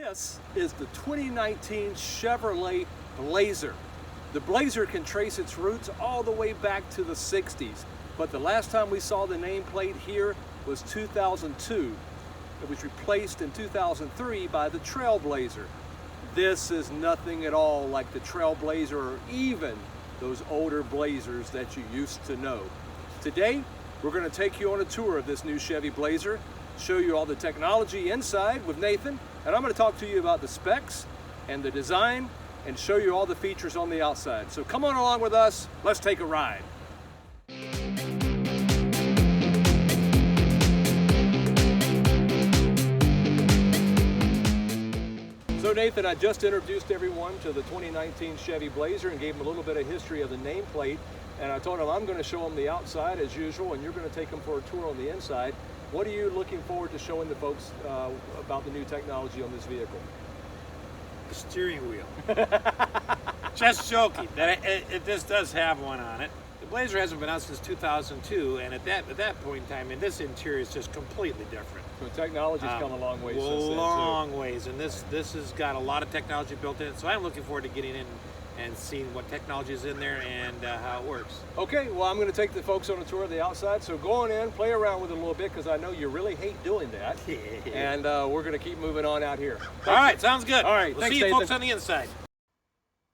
This is the 2019 Chevrolet Blazer. The Blazer can trace its roots all the way back to the 60s, but the last time we saw the nameplate here was 2002. It was replaced in 2003 by the Trailblazer. This is nothing at all like the Trailblazer or even those older Blazers that you used to know. Today, we're going to take you on a tour of this new Chevy Blazer, show you all the technology inside with Nathan, and I'm going to talk to you about the specs and the design and show you all the features on the outside. So come on along with us, let's take a ride. So Nathan, I just introduced everyone to the 2019 Chevy Blazer and gave them a little bit of history of the nameplate, and I told them I'm going to show them the outside as usual, and you're going to take them for a tour on the inside. What are you looking forward to showing the folks about the new technology on this vehicle? The steering wheel. Just joking. This does have one on it. The Blazer hasn't been out since 2002, and at that point in time, and this interior is just completely different. So technology's come a long way since then, too. Long ways, and this has got a lot of technology built in it, so I'm looking forward to getting in and seeing what technology is in there and how it works. Okay, well, I'm going to take the folks on a tour of the outside, so go on in, play around with it a little bit, because I know you really hate doing that. And we're going to keep moving on out here. All right, sounds good. All right, we'll see you folks on the inside.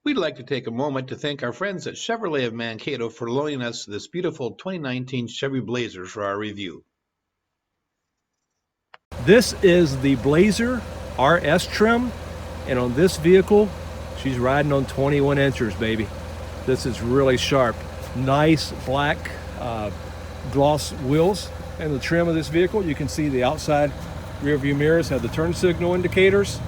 We'd like to take a moment to thank our friends at Chevrolet of Mankato for loaning us this beautiful 2019 Chevy Blazer for our review. This is the Blazer RS trim, and on this vehicle, she's riding on 21 inches, baby. This is really sharp. Nice black gloss wheels and the trim of this vehicle. You can see the outside rear view mirrors have the turn signal indicators.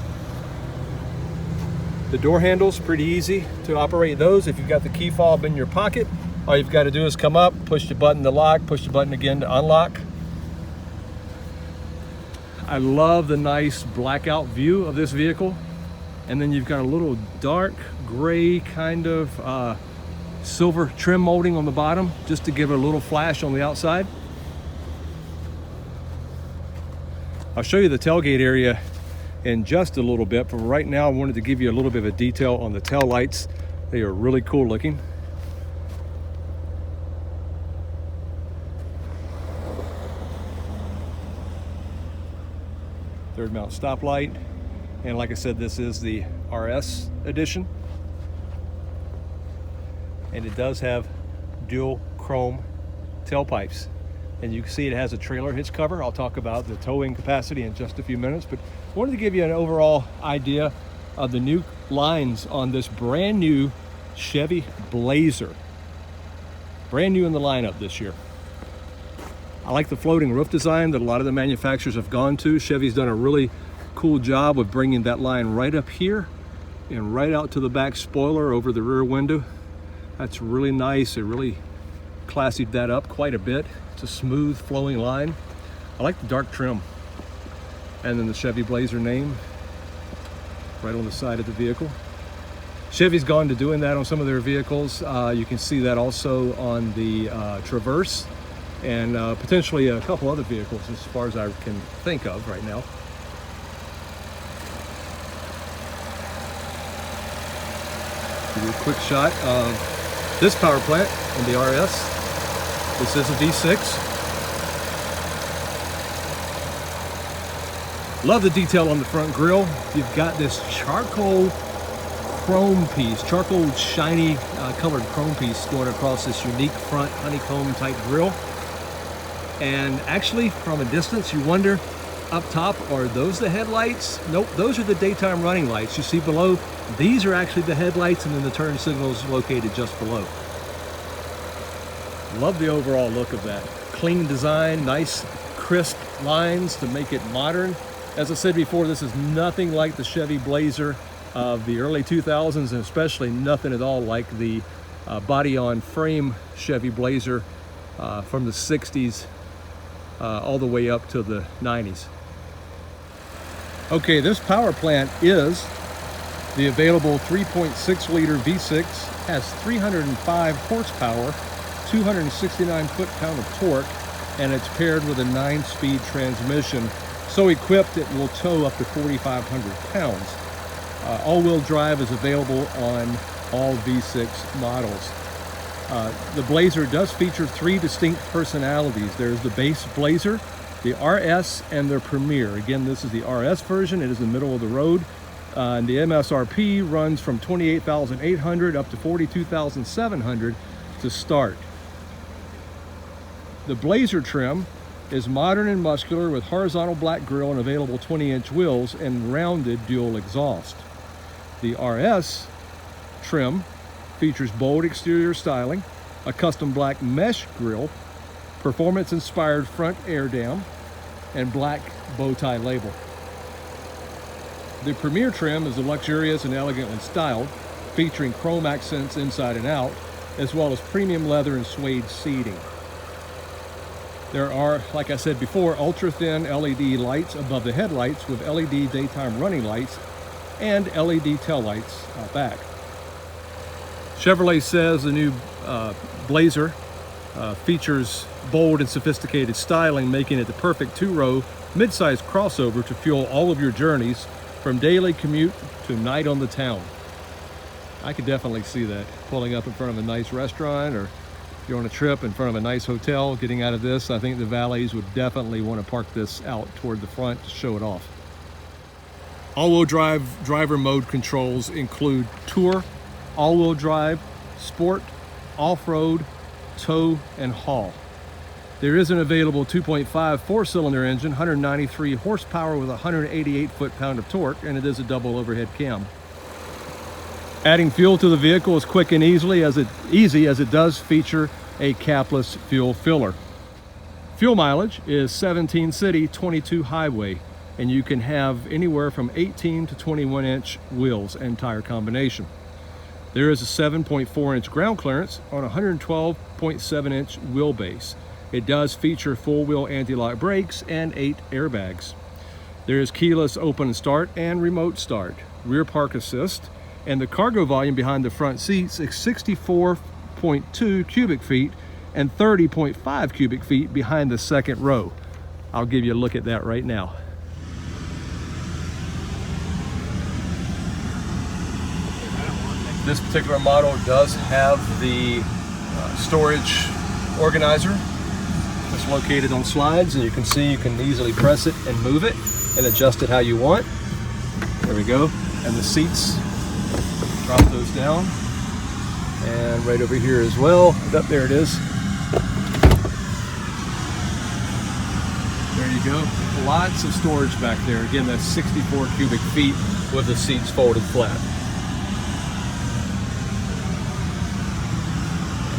The door handles, pretty easy to operate those. If you've got the key fob in your pocket, all you've got to do is come up, push the button to lock, push the button again to unlock. I love the nice blackout view of this vehicle. And then you've got a little dark gray kind of silver trim molding on the bottom, just to give it a little flash on the outside. I'll show you the tailgate area in just a little bit, but right now I wanted to give you a little bit of a detail on the tail lights. They are really cool looking. Third mount stoplight. And like I said, this is the RS edition. And it does have dual chrome tailpipes. And you can see it has a trailer hitch cover. I'll talk about the towing capacity in just a few minutes, but I wanted to give you an overall idea of the new lines on this brand new Chevy Blazer. Brand new in the lineup this year. I like the floating roof design that a lot of the manufacturers have gone to. Chevy's done a really cool job of bringing that line right up here and right out to the back spoiler over the rear window. That's really nice. It really classied that up quite a bit. It's a smooth flowing line. I like the dark trim. And then the Chevy Blazer name right on the side of the vehicle. Chevy's gone to doing that on some of their vehicles. You can see that also on the Traverse and potentially a couple other vehicles as far as I can think of right now. Give you a quick shot of this power plant in the RS. This is a V6. Love the detail on the front grille. You've got this charcoal chrome piece, charcoal shiny colored chrome piece going across this unique front honeycomb type grille. And actually from a distance you wonder, up top, are those the headlights? Nope, those are the daytime running lights. You see below, these are actually the headlights, and then the turn signal is located just below. Love the overall look of that. Clean design, nice crisp lines to make it modern. As I said before, this is nothing like the Chevy Blazer of the early 2000s, and especially nothing at all like the body-on-frame Chevy Blazer from the 60s all the way up to the 90s. Okay, this power plant is the available 3.6 liter V6, has 305 horsepower, 269 foot-pound of torque, and it's paired with a 9-speed transmission. So equipped, it will tow up to 4,500 pounds. All-wheel drive is available on all V6 models. The Blazer does feature 3 distinct personalities. There's the base Blazer, the RS, and the Premier. Again, this is the RS version. It is in the middle of the road. And the MSRP runs from $28,800 up to $42,700 to start. The Blazer trim is modern and muscular with horizontal black grille and available 20-inch wheels and rounded dual exhaust. The RS trim features bold exterior styling, a custom black mesh grille, performance-inspired front air dam, and black bow tie label. The Premier trim is luxurious and elegantly styled, featuring chrome accents inside and out, as well as premium leather and suede seating. There are, like I said before, ultra-thin LED lights above the headlights with LED daytime running lights and LED taillights back. Chevrolet says the new Blazer features bold and sophisticated styling, making it the perfect 2-row midsize crossover to fuel all of your journeys from daily commute to night on the town. I could definitely see that, pulling up in front of a nice restaurant, or if you're on a trip in front of a nice hotel, getting out of this. I think the valets would definitely want to park this out toward the front to show it off. All-wheel drive driver mode controls include Tour, all-wheel drive, Sport, Off-road, Tow, and Haul. There is an available 2.5 4-cylinder engine, 193 horsepower with 188 foot-pound of torque, and it is a double overhead cam. Adding fuel to the vehicle is quick and easy as it does feature a capless fuel filler. Fuel mileage is 17 city, 22 highway, and you can have anywhere from 18 to 21-inch wheels and tire combination. There is a 7.4-inch ground clearance on a 112.7-inch wheelbase. It does feature full-wheel anti-lock brakes and 8 airbags. There is keyless open start and remote start, rear park assist, and the cargo volume behind the front seats is 64.2 cubic feet and 30.5 cubic feet behind the second row. I'll give you a look at that right now. This particular model does have the storage organizer. It's located on slides, and you can see you can easily press it and move it and adjust it how you want. There we go. And the seats, drop those down. And right over here as well. There it is. There you go. Lots of storage back there. Again, that's 64 cubic feet with the seats folded flat.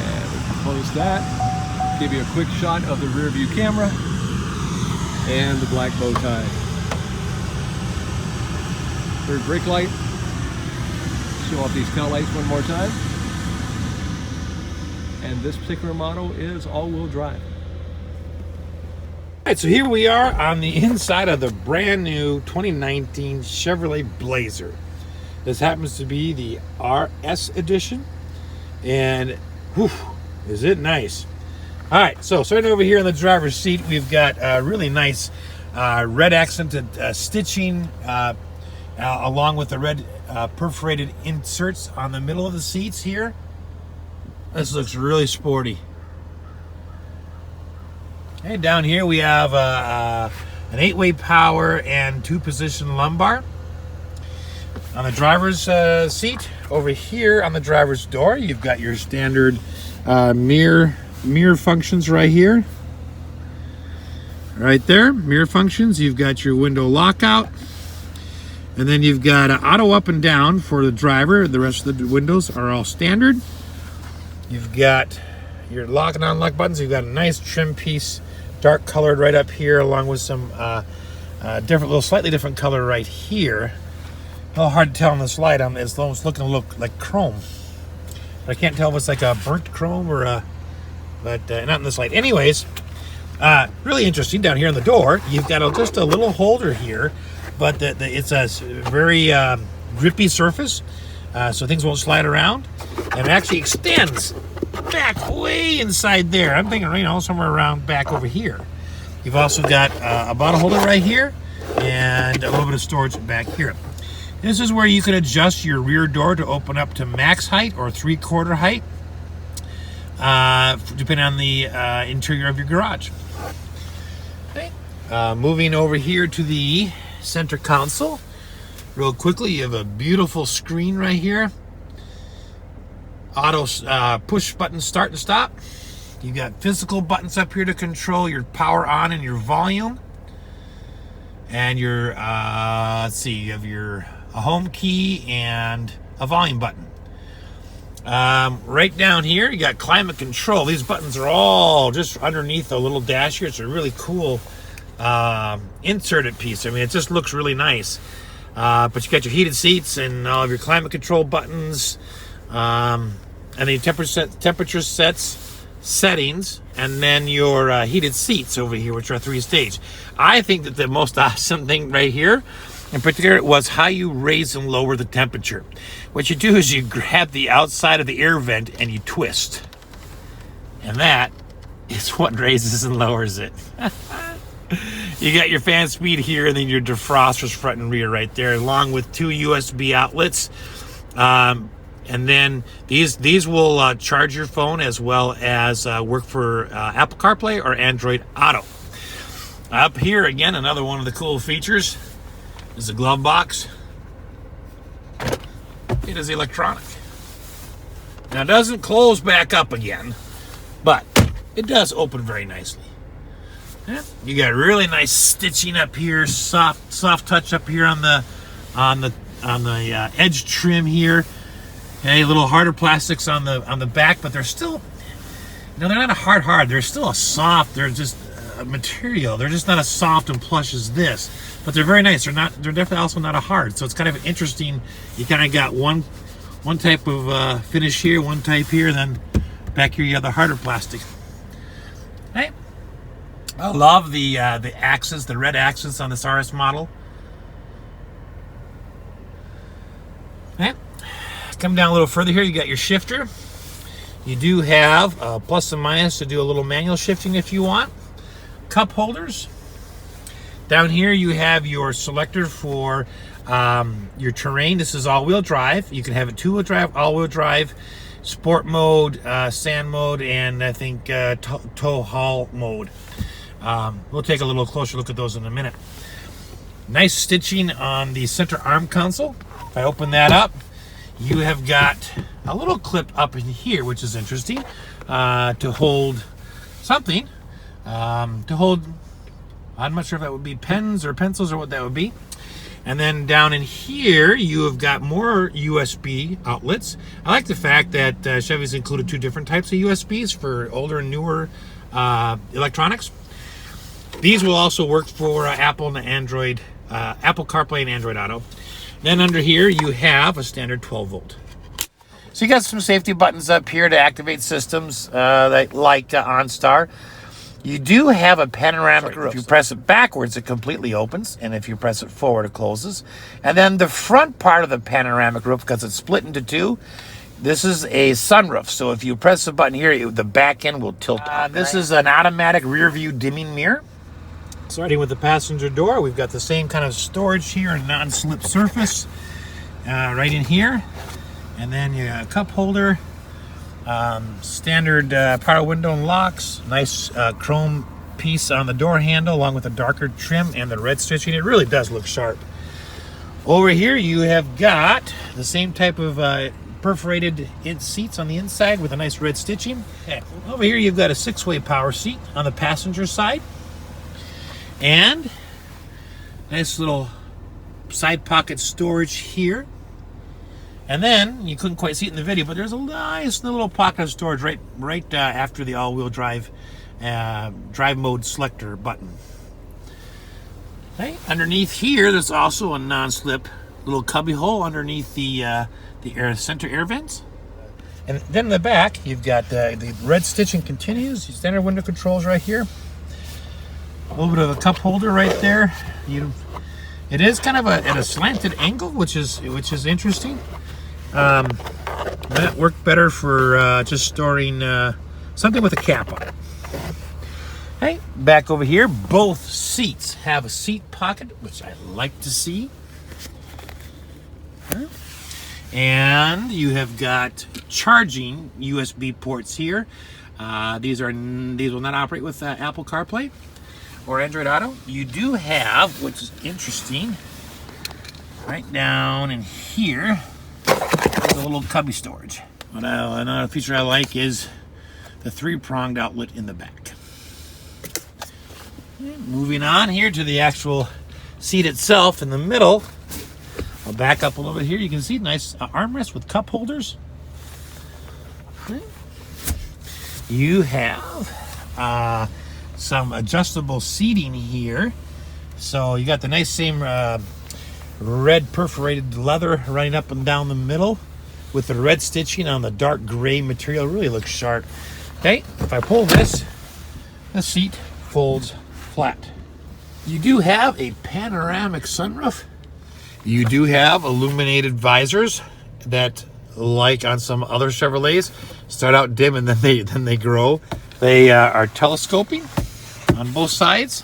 And we can close that. Give you a quick shot of the rear view camera and the black bow tie. Third brake light. Show off these tail lights one more time. And this particular model is all-wheel drive. All right, so here we are on the inside of the brand new 2019 Chevrolet Blazer. This happens to be the RS edition, and whew, is it nice. All right, so starting over here in the driver's seat, we've got really nice red accented stitching along with the red perforated inserts on the middle of the seats here. This looks really sporty. Okay, down here we have an 8-way power and 2-position lumbar. On the driver's seat, over here on the driver's door, you've got your standard mirror functions right here. Right there, mirror functions. You've got your window lockout. And then you've got auto up and down for the driver. The rest of the windows are all standard. You've got your lock and unlock buttons. You've got a nice trim piece, dark colored right up here, along with some slightly different color right here. A little hard to tell on this light. It's almost looking a look like chrome. But I can't tell if it's like a burnt chrome or a, but not in this light. Anyways, really interesting. Down here on the door, you've got just a little holder here, but it's a very grippy surface, so things won't slide around. And it actually extends back way inside there. I'm thinking, somewhere around back over here. You've also got a bottle holder right here. and a little bit of storage back here. This is where you can adjust your rear door to open up to max height or 3/4 height, depending on the interior of your garage. Okay. Moving over here to the center console, real quickly, you have a beautiful screen right here. Auto push button start and stop. You got physical buttons up here to control your power on and your volume. And your, let's see, you have your a home key and a volume button. Right down here, you got climate control. These buttons are all just underneath a little dash here. It's a really cool inserted piece. I mean, it just looks really nice. But you got your heated seats and all of your climate control buttons, and the temperature settings, and then your heated seats over here, which are 3-stage. I think that the most awesome thing right here in particular was how you raise and lower the temperature. What you do is you grab the outside of the air vent and you twist, and that is what raises and lowers it. You got your fan speed here, and then your defrosters front and rear right there, along with 2 USB outlets. And then these will charge your phone, as well as work for Apple Carplay or Android Auto. Up here, again, another one of the cool features is the glove box. It is electronic. Now, it doesn't close back up again, but it does open very nicely. Yeah. You got really nice stitching up here, soft touch up here on the edge trim here. Okay, a little harder plastics on the back, but they're still, they're not a hard. They're still a soft. They're just a material. They're just not as soft and plush as this, but they're very nice. They're definitely also not a hard. So it's kind of interesting. You kind of got one type of finish here, one type here, and then back here you have the harder plastic. Right. I love the axes, the red axes on this RS model. Okay. Come down a little further here, you got your shifter. You do have plus and minus to do a little manual shifting if you want. Cup holders. Down here you have your selector for your terrain. This is all-wheel drive. You can have it 2-wheel drive, all-wheel drive, sport mode, sand mode, and I think tow haul mode. We'll take a little closer look at those in a minute. Nice stitching on the center arm console. If I open that up, you have got a little clip up in here, which is interesting, to hold something. I'm not sure if that would be pens or pencils or what that would be. And then down in here, you have got more USB outlets. I like the fact that Chevy's included 2 different types of USBs for older and newer electronics. These will also work for Apple and Android, Apple CarPlay and Android Auto. Then under here, you have a standard 12-volt. So you got some safety buttons up here to activate systems like OnStar. You do have a panoramic roof. If you press it backwards, it completely opens, and if you press it forward, it closes. And then the front part of the panoramic roof, because it's split into 2, this is a sunroof. So if you press the button here, the back end will tilt up. This is an automatic rear view dimming mirror. Starting with the passenger door, we've got the same kind of storage here, a non-slip surface right in here. And then you got a cup holder, standard power window and locks, nice chrome piece on the door handle along with a darker trim and the red stitching. It really does look sharp. Over here you have got the same type of perforated seats on the inside with a nice red stitching. Okay. Over here you've got a 6-way power seat on the passenger side. And nice little side pocket storage here. And then, you couldn't quite see it in the video, but there's a nice little pocket of storage right after the all-wheel drive mode selector button. Okay. Underneath here, there's also a non-slip little cubby hole underneath the center air vents. And then in the back, you've got the red stitching continues. Standard window controls right here. A little bit of a cup holder right there. It is kind of at a slanted angle, which is interesting. That worked better for just storing something with a cap on it. Hey, back over here, both seats have a seat pocket, which I like to see. And you have got charging USB ports here. These will not operate with Apple CarPlay or Android Auto. You do have, which is interesting, right down in here, there's a little cubby storage. Another feature I like is the 3-pronged outlet in the back. Moving on here to the actual seat itself in the middle. I'll back up a little bit here. You can see nice armrest with cup holders. You have some adjustable seating here. So you got the nice same red perforated leather running up and down the middle with the red stitching on the dark gray material. It really looks sharp. Okay, if I pull this, the seat folds flat. You do have a panoramic sunroof. You do have illuminated visors that, like on some other Chevrolets, start out dim and then they grow. They are telescoping on both sides.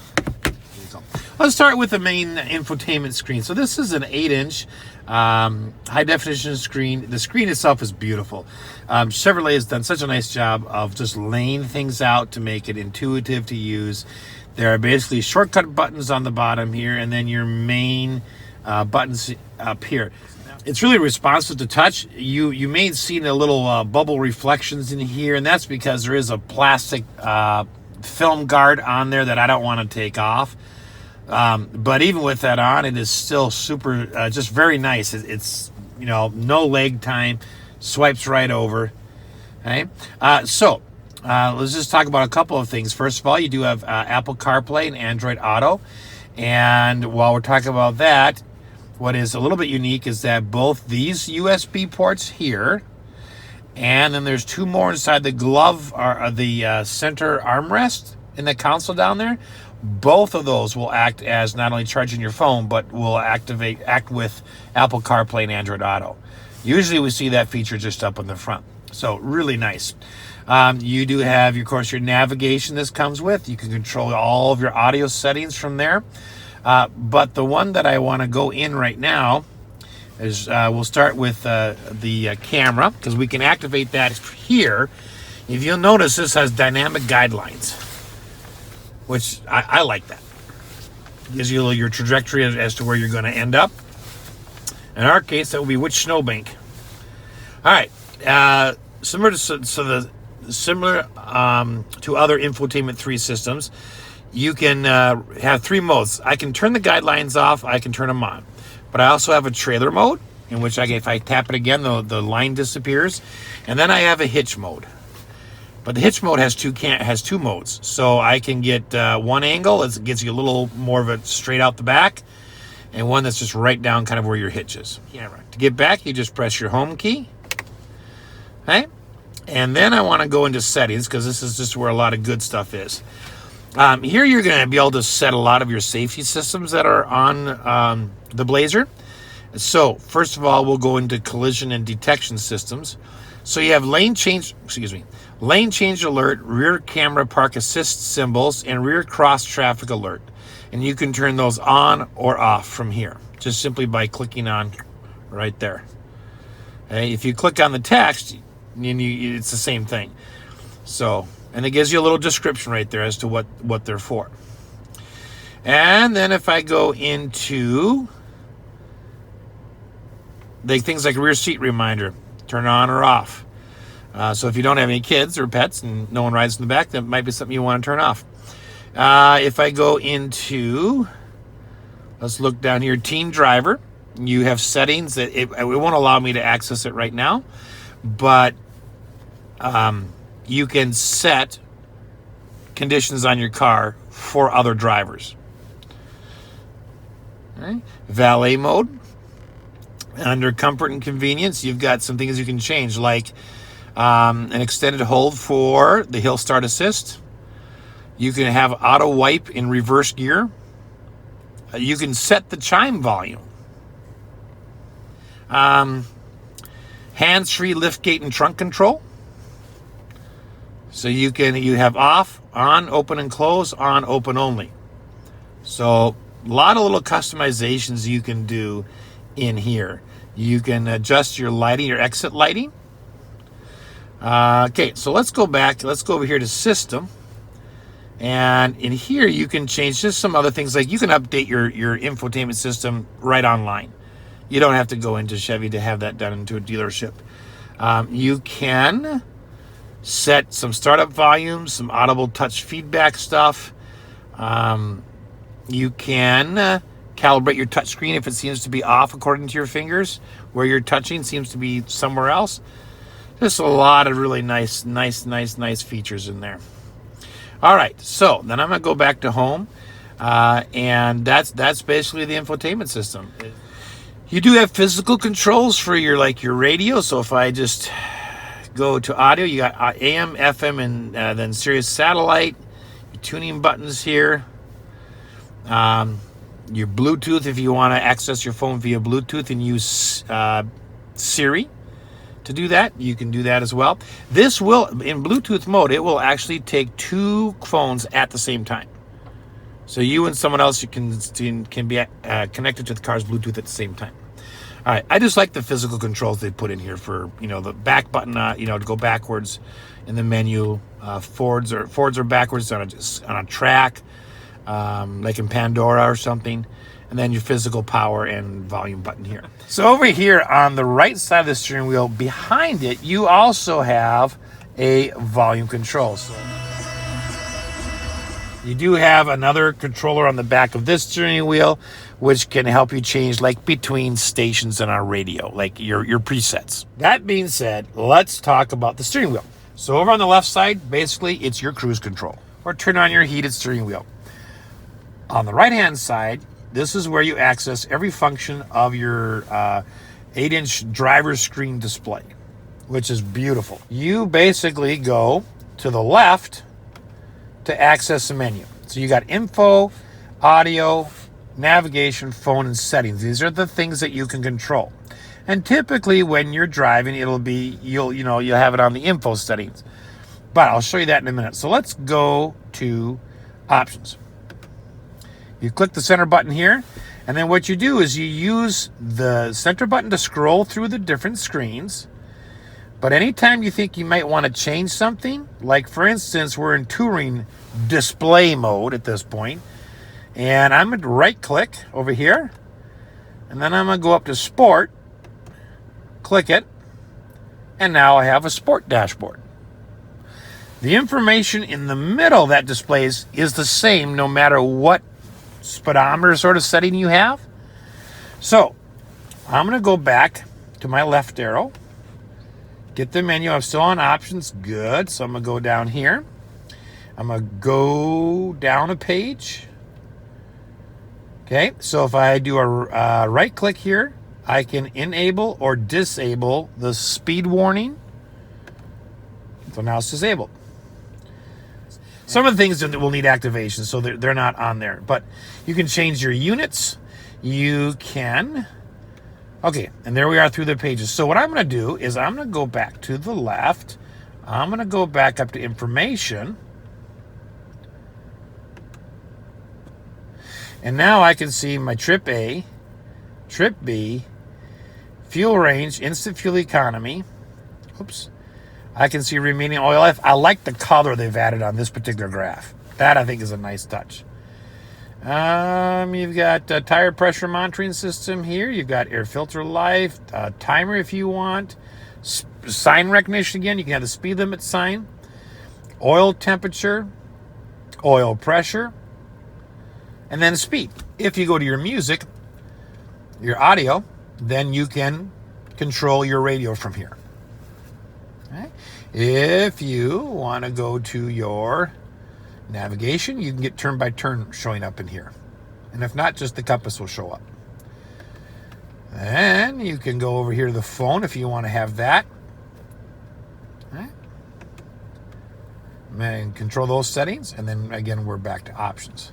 Let's start with the main infotainment screen. So this is an 8-inch high definition screen. The screen itself is beautiful. Chevrolet has done such a nice job of just laying things out to make it intuitive to use. There are basically shortcut buttons on the bottom here, and then your main buttons up here. It's really responsive to touch. You may have seen a little bubble reflections in here, and that's because there is a plastic film guard on there that I don't want to take off. But even with that on, it is still super, just very nice. It's no lag time, swipes right over. Okay, let's just talk about a couple of things. First of all, you do have Apple CarPlay and Android Auto. And while we're talking about that, what is a little bit unique is that both these USB ports here, and then there's 2 more inside the glove, or the center armrest in the console down there. Both of those will act as not only charging your phone, but will act with Apple CarPlay and Android Auto. Usually we see that feature just up in the front. So really nice. You do have, of course, your navigation this comes with. You can control all of your audio settings from there. But the one that I want to go in right now is we'll start with the camera, because we can activate that here. If you'll notice, this has dynamic guidelines, which I like that. Gives you your trajectory as to where you're going to end up. In our case, that will be which snowbank. All right. Similar to other Infotainment 3 systems, you can have 3 modes. I can turn the guidelines off. I can turn them on. But I also have a trailer mode, in which if I tap it again, the line disappears. And then I have a hitch mode. But the hitch mode has two modes. So I can get one angle. It gets you a little more of it straight out the back. And one that's just right down kind of where your hitch is. To get back, you just press your home key. Okay? And then I want to go into settings, because this is just where a lot of good stuff is. Here you're going to be able to set a lot of your safety systems that are on the Blazer. So first of all, we'll go into collision and detection systems. So you have lane change alert, rear camera park assist symbols, and rear cross traffic alert. And you can turn those on or off from here, just simply by clicking on right there. Okay, if you click on the text, it's the same thing. So, and it gives you a little description right there as to what they're for. And then if I go into the things like rear seat reminder, turn on or off. So if you don't have any kids or pets and no one rides in the back, that might be something you want to turn off. If I go into, let's look down here, teen driver, you have settings that it won't allow me to access it right now, but you can set conditions on your car for other drivers. Okay. Valet mode. Under comfort and convenience, you've got some things you can change, like an extended hold for the hill start assist. You can have auto wipe in reverse gear. You can set the chime volume. Hands-free lift gate and trunk control. So you have off, on, open and close, on, open only. So a lot of little customizations you can do in here. You can adjust your lighting, your exit lighting. Okay, so let's go back. Let's go over here to System. And in here, you can change just some other things. Like you can update your infotainment system right online. You don't have to go into Chevy to have that done into a dealership. You can set some startup volumes, some audible touch feedback stuff. You can calibrate your touch screen if it seems to be off according to your fingers. Where you're touching seems to be somewhere else. Just a lot of really nice features in there. All right, so then I'm gonna go back to home, and that's basically the infotainment system. You do have physical controls for your radio. So if I just go to audio, you got AM, FM, and then Sirius satellite. Your tuning buttons here. Your Bluetooth if you want to access your phone via Bluetooth and use Siri. To do that, you can do that as well. This will, in Bluetooth mode, it will actually take two phones at the same time. So you and someone else can be connected to the car's Bluetooth at the same time. All right, I just like the physical controls they put in here for, the back button, to go backwards in the menu. Forwards are backwards on a track, like in Pandora or something. And then your physical power and volume button here. So over here on the right side of the steering wheel, behind it, you also have a volume control. So you do have another controller on the back of this steering wheel, which can help you change between stations in our radio, like your presets. That being said, let's talk about the steering wheel. So over on the left side, basically it's your cruise control, or turn on your heated steering wheel. On the right-hand side, this is where you access every function of your 8-inch driver's screen display, which is beautiful. You basically go to the left to access the menu. So you got info, audio, navigation, phone, and settings. These are the things that you can control. And typically when you're driving, it'll be, you'll have it on the info settings. But I'll show you that in a minute. So let's go to options. You click the center button here, and then what you do is you use the center button to scroll through the different screens. But anytime you think you might want to change something, like for instance, we're in touring display mode at this point, and I'm going to right click over here, and then I'm going to go up to sport, click it, and now I have a sport dashboard. The information in the middle that displays is the same no matter what speedometer sort of setting you have. So I'm going to go back to my left arrow, get the menu. I'm still on options. Good. So I'm going to go down here. I'm going to go down a page. Okay. So if I do a right click here, I can enable or disable the speed warning. So now it's disabled. Some of the things that will need activation, so they're not on there. But you can change your units. You can. Okay, and there we are through the pages. So what I'm going to do is I'm going to go back to the left. I'm going to go back up to information. And now I can see my trip A, trip B, fuel range, instant fuel economy. Oops. I can see remaining oil life. I like the color they've added on this particular graph. That I think is a nice touch. You've got tire pressure monitoring system here. You've got air filter life, timer if you want, sign recognition again. You can have the speed limit sign, oil temperature, oil pressure, and then speed. If you go to your music, your audio, then you can control your radio from here. Okay. If you want to go to your navigation, you can get turn by turn showing up in here. And if not, just the compass will show up. And you can go over here to the phone if you want to have that. Okay. And control those settings. And then again, we're back to options.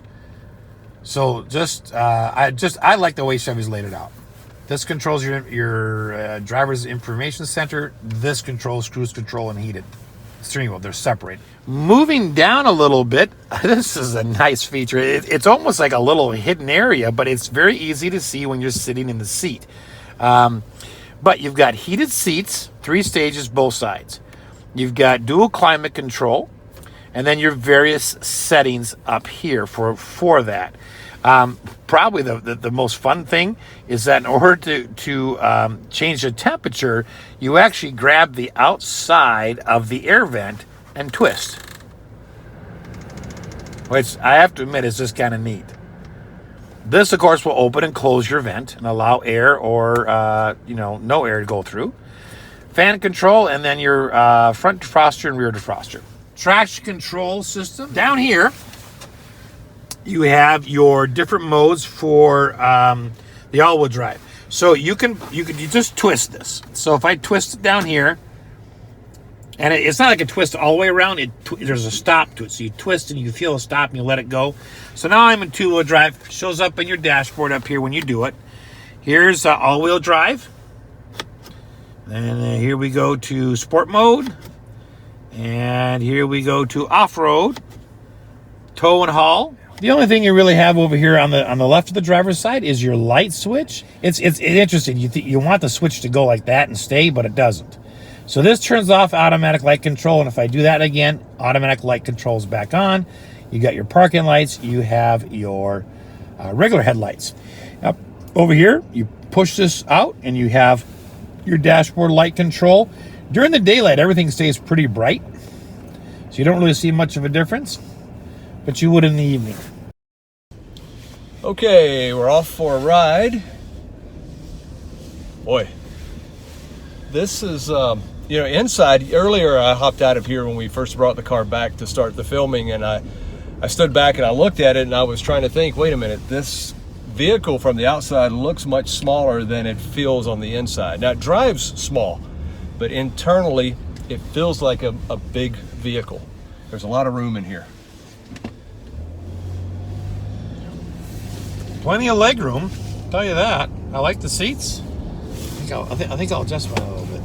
So I like the way Chevy's laid it out. This controls your driver's information center. This controls cruise control and heated. steering wheel. They're separated. Moving down a little bit, this is a nice feature. It's almost like a little hidden area, but it's very easy to see when you're sitting in the seat. But you've got heated seats, 3 stages, both sides. You've got dual climate control, and then your various settings up here for that. Probably the most fun thing is that in order to change the temperature, you actually grab the outside of the air vent and twist, which I have to admit is just kind of neat. This, of course, will open and close your vent and allow air or no air to go through. Fan control, and then your front defroster and rear defroster. Traction control system. Down here, you have your different modes for the all-wheel drive. So you just twist this. So if I twist it down here, and it's not like a twist all the way around. There's a stop to it. So you twist and you feel a stop and you let it go. So now I'm in 2-wheel drive. Shows up in your dashboard up here when you do it. Here's all-wheel drive. And here we go to sport mode. And here we go to off-road, tow and haul. The only thing you really have over here on the left of the driver's side is your light switch. It's interesting. You want the switch to go like that and stay, but it doesn't. So this turns off automatic light control, and if I do that again, automatic light control is back on. You got your parking lights. You have your regular headlights. Now, over here, you push this out, and you have your dashboard light control. During the daylight, everything stays pretty bright, so you don't really see much of a difference, but you would in the evening. Okay, we're off for a ride. Boy, this is, inside. Earlier I hopped out of here when we first brought the car back to start the filming, and I stood back and I looked at it and I was trying to think, wait a minute, this vehicle from the outside looks much smaller than it feels on the inside. Now it drives small, but internally it feels like a big vehicle. There's a lot of room in here. Plenty of leg room, I'll tell you that. I like the seats. I think I'll adjust mine a little bit.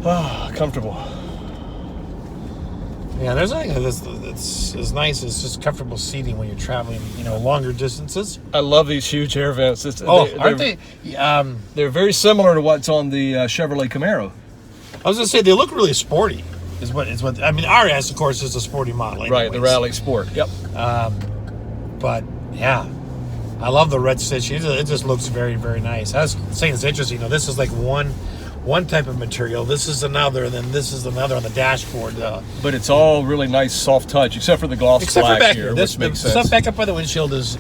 Ah, comfortable. Yeah, there's nothing that's as nice as just comfortable seating when you're traveling, longer distances. I love these huge air vents. Aren't they? They're very similar to what's on the Chevrolet Camaro. I was gonna say they look really sporty. Is what I mean. RS, of course, is a sporty model. Anyways. Right, the Rally Sport. Yep. But yeah, I love the red stitching. It just looks very, very nice. I was saying it's interesting. This is like one type of material. This is another, and then this is another on the dashboard. But it's all really nice, soft touch, except for the gloss black here, which makes sense. Stuff back up by the windshield is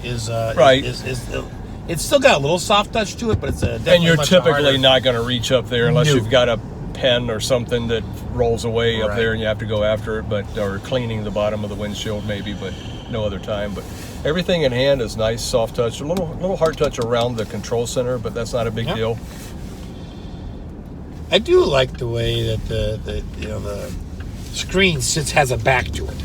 right. It's still got a little soft touch to it, but it's definitely and you're much typically harder. not going to reach up there unless you've got a pen or something that rolls away up Right. there and you have to go after it, or cleaning the bottom of the windshield maybe, but no other time. But everything in hand is nice, soft touch, a little hard touch around the control center, but that's not a big deal. I do like the way that the screen has a back to it.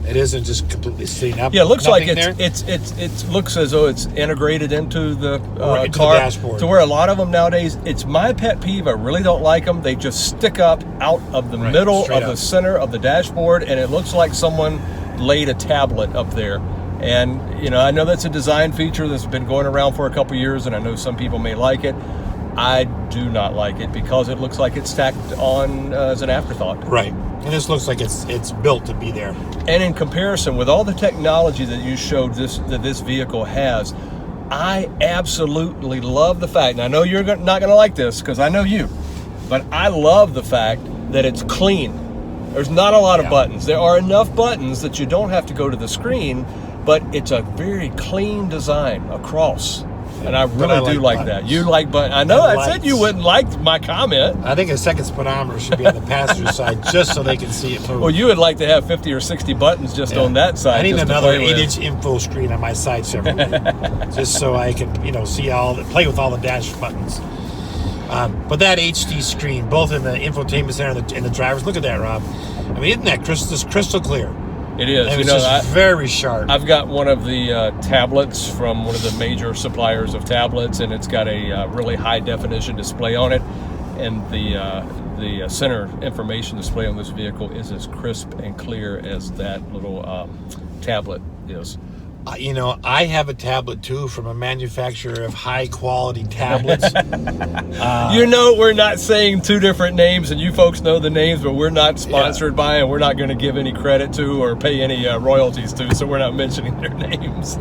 It isn't just completely sitting up. Yeah, it looks like there. it looks as though it's integrated into the Into car, the dashboard. to where a lot of them nowadays, it's my pet peeve. I really don't like them. They just stick up out of the middle of the center of the dashboard, and it looks like someone laid a tablet up there. And I know that's a design feature that's been going around for a couple years, and I know some people may like it. I do not like it because it looks like it's stacked on as an afterthought. Right. And this looks like it's built to be there. And in comparison with all the technology that you showed that this vehicle has, I absolutely love the fact, and I know you're not going to like this because I know you, but I love the fact that it's clean. There's not a lot of buttons. There are enough buttons that you don't have to go to the screen, but it's a very clean design across. And I really do like that. You like buttons. I know I said you wouldn't like my comment. I think a second speedometer should be on the passenger side just so they can see it move. Well, you would like to have 50 or 60 buttons just on that side. I need just to another play with. 8-inch info screen on my side Chevrolet, just so I can, see play with all the dash buttons. But that HD screen, both in the infotainment center and the drivers, look at that, Rob. I mean, isn't that crystal clear? It is. And it's just very sharp. I've got one of the tablets from one of the major suppliers of tablets, and it's got a really high definition display on it. and the center information display on this vehicle is as crisp and clear as that little tablet is. You know, I have a tablet too from a manufacturer of high quality tablets. You know, we're not saying two different names, and you folks know the names, but we're not sponsored by, and we're not going to give any credit to or pay any royalties to, so we're not mentioning their names.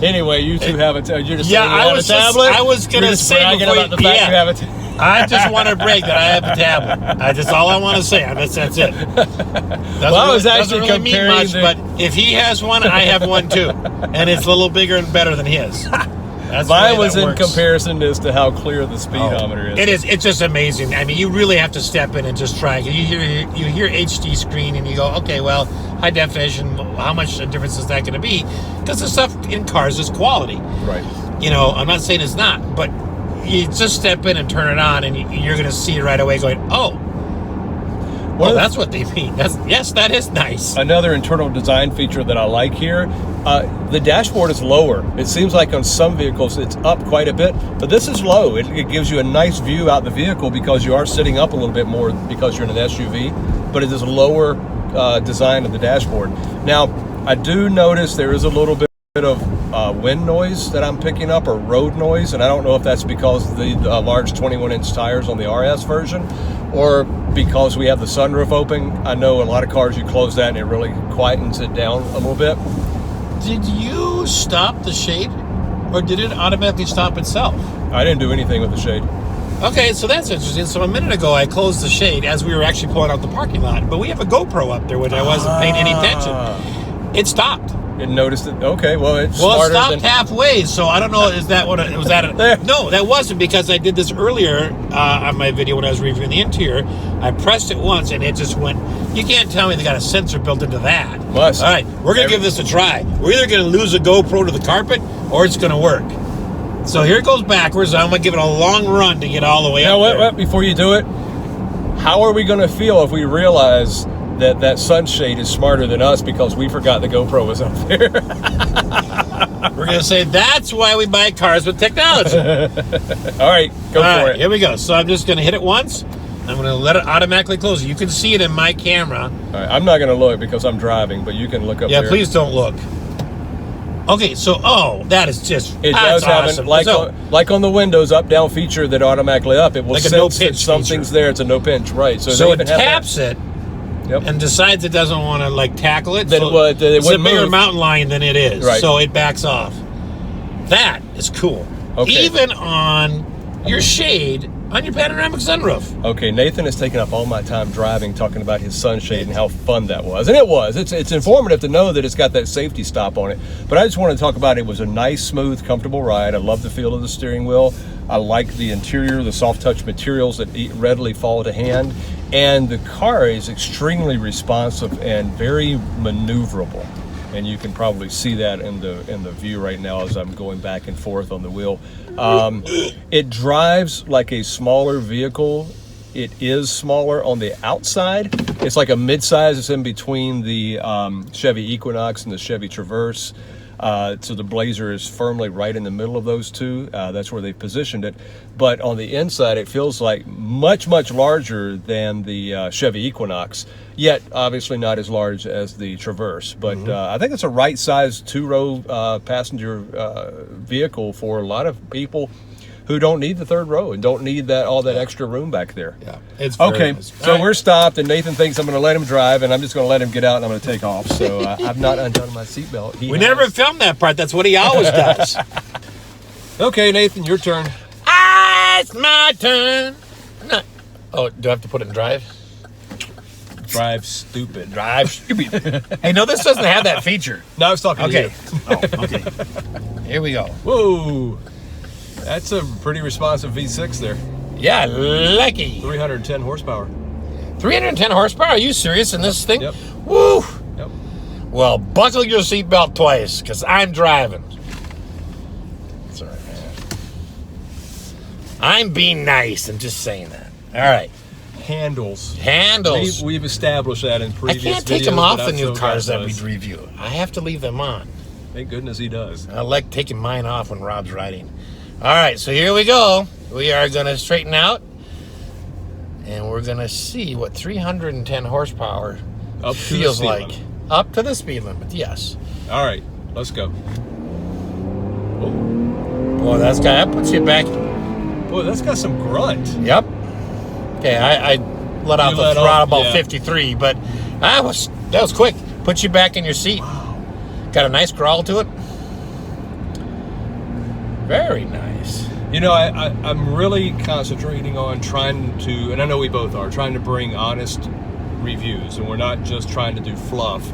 Anyway, you two have a tablet. You're just saying you have a tablet. I was going to say about the fact you have a tablet. I just want to break that I have a tablet. That's all I want to say. That's it. I was actually comparing much, but if he has one, I have one too, and it's a little bigger and better than his. That's Mine was in comparison as to how clear the speedometer is. It is. It's just amazing. I mean, you really have to step in and just try. You hear HD screen and you go, okay, well, high definition. How much difference is that going to be? Because the stuff in cars is quality. Right. You know, I'm not saying it's not, but you just step in and turn it on, and you're going to see it right away going, oh, well, that's what they mean. Yes, that is nice. Another internal design feature that I like here, the dashboard is lower. It seems like on some vehicles it's up quite a bit, but this is low. It gives you a nice view out the vehicle because you are sitting up a little bit more because you're in an SUV, but it is a lower design of the dashboard. Now, I do notice there is a little bit of wind noise that I'm picking up, or road noise, and I don't know if that's because of the large 21-inch tires on the RS version, or because we have the sunroof open. I know a lot of cars, you close that and it really quietens it down a little bit. Did you stop the shade, or did it automatically stop itself? I didn't do anything with the shade. Okay, so that's interesting. So a minute ago, I closed the shade as we were actually pulling out the parking lot, but we have a GoPro up there, which I wasn't paying any attention. It stopped. It noticed it. Okay, well, it stopped halfway, so I don't know. Is that what it was? No, that wasn't, because I did this earlier on my video when I was reviewing the interior. I pressed it once and it just went. You can't tell me they got a sensor built into that. Must. All right, we're gonna give this a try. We're either gonna lose a GoPro to the carpet or it's gonna work. So here it goes backwards. I'm gonna give it a long run to get all the way up there. Wait, before you do it, how are we gonna feel if we realize that sunshade is smarter than us because we forgot the GoPro was up there? We're going to say that's why we buy cars with technology. All right, go for it. Here we go. So I'm just going to hit it once. I'm going to let it automatically close. You can see it in my camera. All right, I'm not going to look because I'm driving, but you can look up there. Yeah, please don't look. Okay, so, that is just It does awesome. have, like on the Windows up-down feature that automatically up, it will like sense no that something's there. It's a no pinch, right. So it taps it. Yep. And decides it doesn't want to tackle it. Then so it's a bigger mountain lion than it is. Right. So it backs off. That is cool. Okay. Even on your shade on your panoramic sunroof. Okay, Nathan has taken up all my time driving, talking about his sunshade and how fun that was. And it was. It's informative to know that it's got that safety stop on it. But I just want to talk about it was a nice, smooth, comfortable ride. I love the feel of the steering wheel. I like the interior, the soft touch materials that readily fall to hand. And the car is extremely responsive and very maneuverable. And you can probably see that in the view right now as I'm going back and forth on the wheel. It drives like a smaller vehicle. It is smaller on the outside. It's like a midsize. It's in between the Chevy Equinox and the Chevy Traverse. So the Blazer is firmly right in the middle of those two. That's where they've positioned it. But on the inside, it feels like much, much larger than the Chevy Equinox, yet obviously not as large as the Traverse. But I think it's a right size two-row passenger vehicle for a lot of people who don't need the third row and don't need all that extra room back there. Yeah, it's okay. Nice. So we're stopped, and Nathan thinks I'm going to let him drive, and I'm just going to let him get out, and I'm going to take off. So I've not undone my seatbelt. We never filmed that part. That's what he always does. Okay, Nathan, your turn. It's my turn. Oh, do I have to put it in drive? Drive stupid. Drive stupid. Hey, no, this doesn't have that feature. No, I was talking to you. Okay. Here we go. Whoa. That's a pretty responsive V6 there. Yeah, lucky. 310 horsepower. 310 horsepower? Are you serious in this thing? Yep. Woo! Yep. Well, buckle your seatbelt twice, because I'm driving. That's all right, man. I'm being nice. I'm just saying that. All right. Handles. We've established that in previous videos. I can't take them off the new cars that we review. I have to leave them on. Thank goodness he does. I like taking mine off when Rob's riding. All right, so here we go. We are going to straighten out. and we're going to see what 310 horsepower Up to the feels speed like. limit. Up to the speed limit, yes. All right, let's go. Boy, that puts you back. Boy, that's got some grunt. Yep. Okay, I let off You the let throttle off, about yeah. 53, but that was quick. Put you back in your seat. Got a nice growl to it. Very nice. You know, I'm really concentrating on trying to, and I know we both are, trying to bring honest reviews, and we're not just trying to do fluff,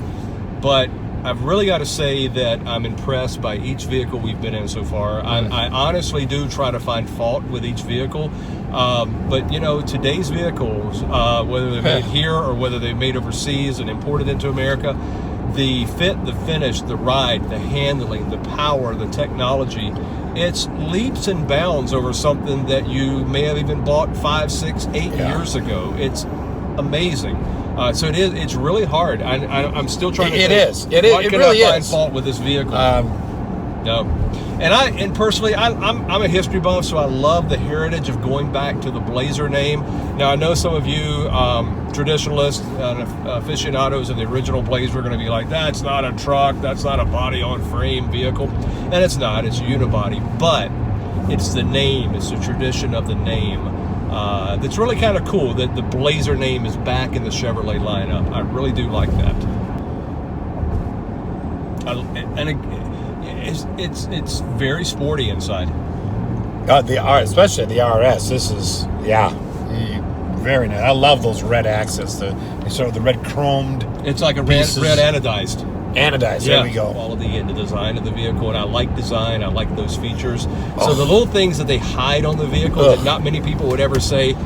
but I've really got to say that I'm impressed by each vehicle we've been in so far. I honestly do try to find fault with each vehicle, but you know, today's vehicles, whether they're made here or whether they're made overseas and imported into America, the fit, the finish, the ride, the handling, the power, the technology, it's leaps and bounds over something that you may have even bought 5, 6, 8 years ago. It's amazing. So it's really hard. I'm still trying to think, why can I find fault with this vehicle? No. And personally, I'm a history buff, so I love the heritage of going back to the Blazer name. Now, I know some of you traditionalists and aficionados of the original Blazer are going to be like, that's not a truck, that's not a body-on-frame vehicle. And it's not, it's a unibody. But it's the name, it's the tradition of the name. That's really kind of cool that the Blazer name is back in the Chevrolet lineup. I really do like that. It's very sporty inside. Especially the RS. This is, very nice. I love those red accents, the sort of the red chromed. It's like a red anodized. Anodized, there we go. All of the design of the vehicle, and I like design. I like those features. So the little things that they hide on the vehicle that not many people would ever say.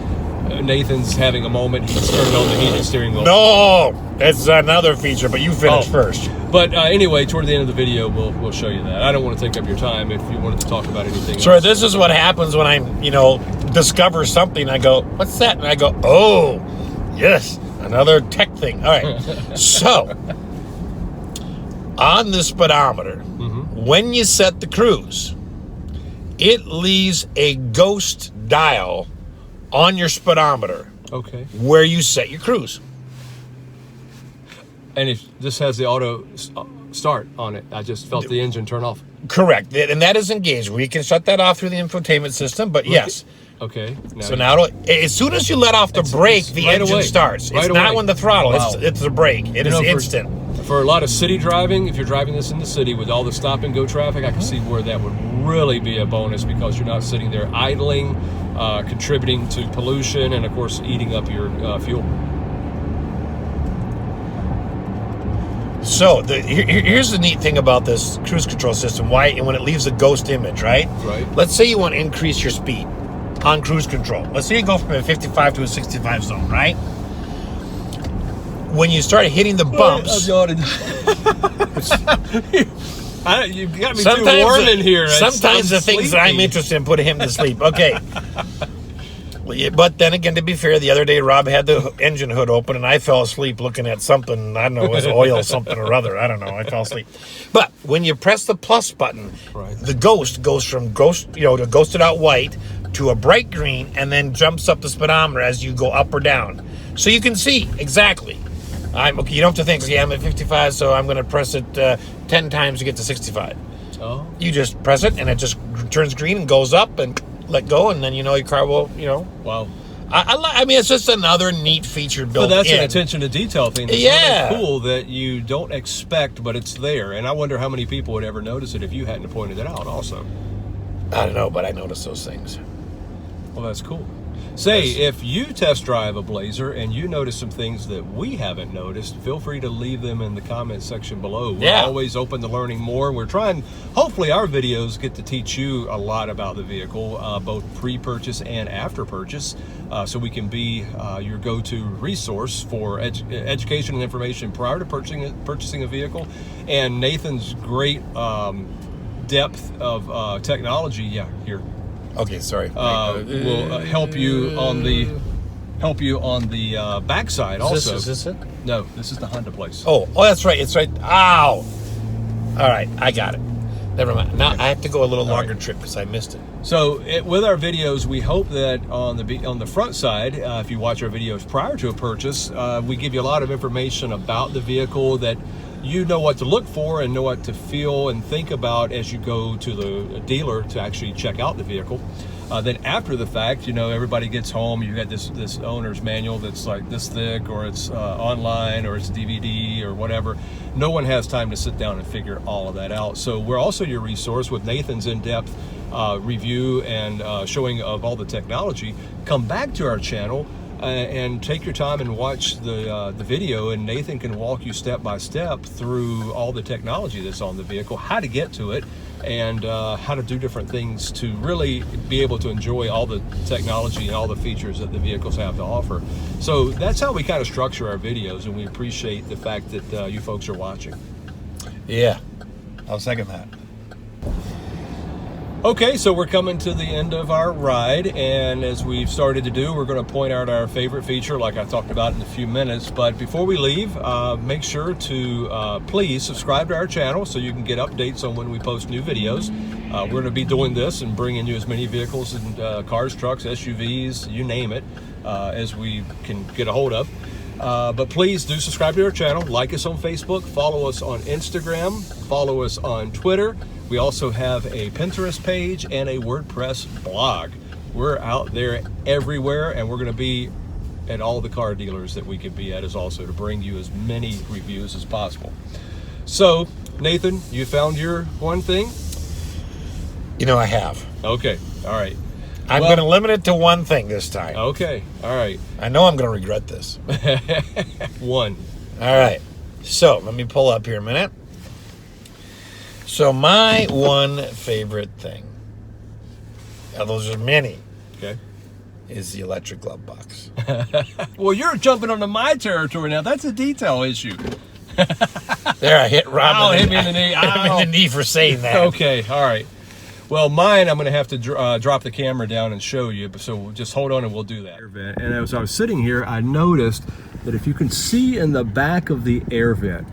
Nathan's having a moment. He's turning on the heated steering wheel. No, it's another feature, but you finish first. But anyway, toward the end of the video, we'll show you that. I don't want to take up your time if you wanted to talk about anything Sure, else. this is what happens when I, discover something. I go, what's that? And I go, oh, yes, another tech thing. All right. So, on the speedometer, when you set the cruise, it leaves a ghost dial on your speedometer. Okay. Where you set your cruise. And if this has the auto start on it, I just felt the engine turn off. Correct. And that is engaged. We can shut that off through the infotainment system, but yes. Okay. So now, as soon as you let off the brake, the right engine away. starts. Right It's not away. when the throttle. Wow. It's the brake. It is instant. For a lot of city driving, if you're driving this in the city with all the stop and go traffic, I can see where that would really be a bonus because you're not sitting there idling, contributing to pollution, and of course eating up your fuel. So here's the neat thing about this cruise control system. When it leaves a ghost image, right? Right. Let's say you want to increase your speed on cruise control. Let's say you go from a 55 to a 65 zone, right? When you start hitting the bumps, you got me too warm in here. Sometimes I'm the things that sleepy. I'm interested in put him to sleep. Okay. But then again, to be fair, the other day Rob had the engine hood open and I fell asleep looking at something. I don't know, it was oil something or other. I don't know. I fell asleep. But when you press the plus button, the ghost goes from to ghosted out white to a bright green and then jumps up the speedometer as you go up or down. So you can see exactly. You don't have to think, I'm at 55, so I'm going to press it 10 times to get to 65. Oh. You just press it and it just turns green and goes up and let go, and then your car will, Wow. I mean, it's just another neat feature built But that's in. an attention to detail thing. That's really cool that you don't expect, but it's there. And I wonder how many people would ever notice it if you hadn't pointed it out also. I don't know, but I noticed those things. Well, that's cool. Say, if you test drive a Blazer and you notice some things that we haven't noticed, feel free to leave them in the comment section below. We're always open to learning more. We're trying, hopefully our videos get to teach you a lot about the vehicle, both pre-purchase and after purchase, so we can be your go-to resource for education and information prior to purchasing a vehicle. And Nathan's great depth of technology, here. Okay, sorry. Will help you on the backside also. Is this it? No, this is the Honda place. Oh, that's right. It's right. Ow! All right, I got it. Never mind. Now I have to go a little longer trip because I missed it. So with our videos, we hope that on the front side, if you watch our videos prior to a purchase, we give you a lot of information about the vehicle, that you know what to look for and know what to feel and think about as you go to the dealer to actually check out the vehicle. Then after the fact, you know, everybody gets home, you got this owner's manual that's like this thick, or it's online, or it's DVD or whatever. No one has time to sit down and figure all of that out. So we're also your resource with Nathan's in-depth review and showing of all the technology. Come back to our channel and take your time and watch the video, and Nathan can walk you step by step through all the technology that's on the vehicle, how to get to it, and how to do different things to really be able to enjoy all the technology and all the features that the vehicles have to offer. So that's how we kind of structure our videos, and we appreciate the fact that you folks are watching. Yeah, I'll second that. Okay, so we're coming to the end of our ride, and as we've started to do, we're going to point out our favorite feature like I talked about in a few minutes. But before we leave, make sure to please subscribe to our channel so you can get updates on when we post new videos. We're going to be doing this and bringing you as many vehicles and cars, trucks, SUVs, you name it, as we can get a hold of. But please do subscribe to our channel, like us on Facebook, follow us on Instagram, follow us on Twitter. We also have a Pinterest page and a WordPress blog. We're out there everywhere, and we're going to be at all the car dealers that we can be at, as also to bring you as many reviews as possible. So, Nathan, you found your one thing? You know, I have. Okay, all right. I'm going to limit it to one thing this time. Okay, all right. I know I'm going to regret this. One. All right. So, let me pull up here a minute. So, my one favorite thing, those are many, okay, is the electric glove box. Well, you're jumping onto my territory now. That's a detail issue. There, I hit Rob. Ow, hit me in the knee. I hit him in the knee for saying that. Okay, all right. Well, mine, I'm going to have to drop the camera down and show you, so just hold on and we'll do that. And as I was sitting here, I noticed that if you can see in the back of the air vent,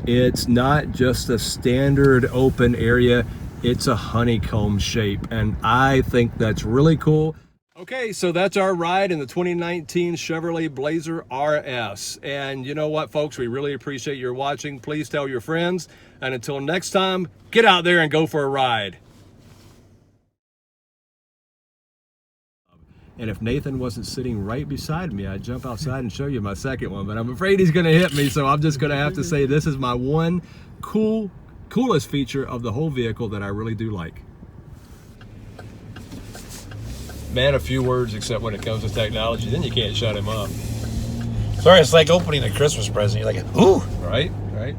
it's not just a standard open area, it's a honeycomb shape, and I think that's really cool. Okay, so that's our ride in the 2019 Chevrolet Blazer RS. And you know what, folks, we really appreciate your watching. Please tell your friends, and until next time, get out there and go for a ride. And if Nathan wasn't sitting right beside me, I'd jump outside and show you my second one, but I'm afraid he's gonna hit me, so I'm just gonna have to say this is my one coolest feature of the whole vehicle that I really do like. Man, a few words, except when it comes to technology, then you can't shut him up. Sorry, it's like opening a Christmas present. You're like, ooh. Right, right.